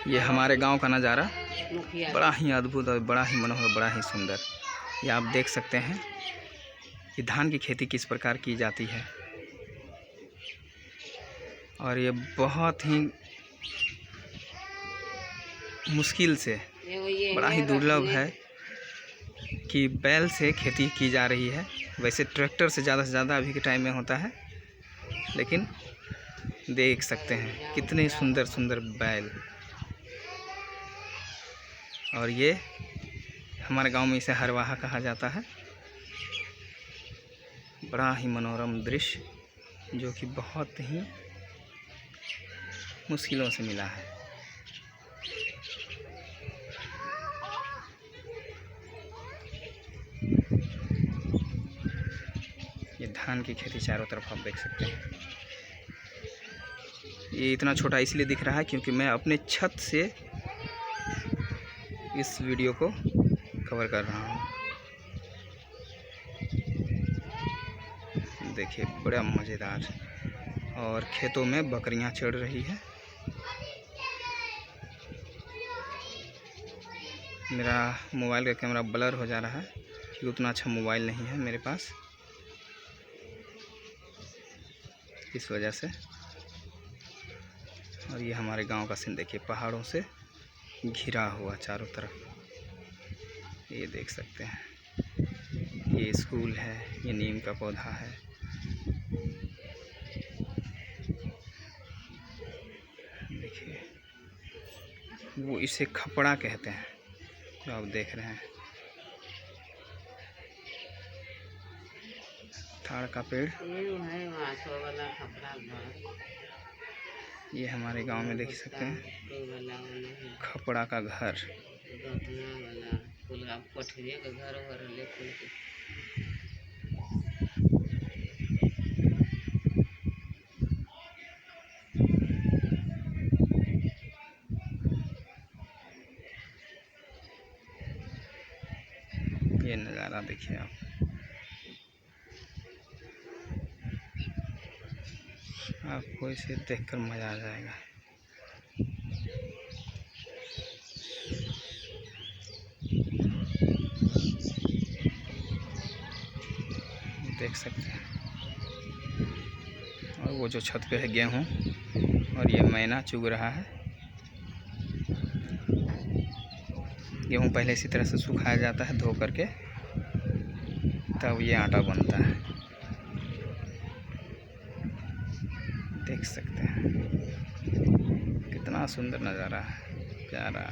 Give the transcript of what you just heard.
ये हमारे गांव का नज़ारा बड़ा ही अद्भुत और बड़ा ही मनोहर, बड़ा ही सुंदर। ये आप देख सकते हैं कि धान की खेती किस प्रकार की जाती है, और ये बहुत ही मुश्किल से, बड़ा ही दुर्लभ है कि बैल से खेती की जा रही है। वैसे ट्रैक्टर से ज़्यादा अभी के टाइम में होता है, लेकिन देख सकते हैं कितने सुंदर सुंदर बैल। और ये हमारे गांव में इसे हरवाहा कहा जाता है। बड़ा ही मनोरम दृश्य जो कि बहुत ही मुश्किलों से मिला है। ये धान की खेती चारों तरफ आप देख सकते हैं। ये इतना छोटा इसलिए दिख रहा है क्योंकि मैं अपने छत से इस वीडियो को कवर कर रहा हूँ। देखिए बड़ा मज़ेदार। और खेतों में बकरियां चढ़ रही है। मेरा मोबाइल का कैमरा ब्लर हो जा रहा है क्योंकि उतना अच्छा मोबाइल नहीं है मेरे पास, इस वजह से। और ये हमारे गांव का सीन देखिए, पहाड़ों से घिरा हुआ चारों तरफ, ये देख सकते हैं। ये स्कूल है, ये नीम का पौधा है। देखिए वो इसे खपड़ा कहते हैं जो आप देख रहे हैं। ताड़ का पेड़ ये हमारे गांव में देख सकते हैं, खपड़ा का घर। ये नज़ारा देखिए आपको इसे देखकर मज़ा आ जाएगा। देख सकते हैं। और वो जो छत पे है गेहूँ, और ये मैना चुग रहा है। गेहूँ पहले इसी तरह से सुखाया जाता है धो करके, तब ये आटा बनता है। देख सकते हैं कितना सुंदर नज़ारा है, प्यारा।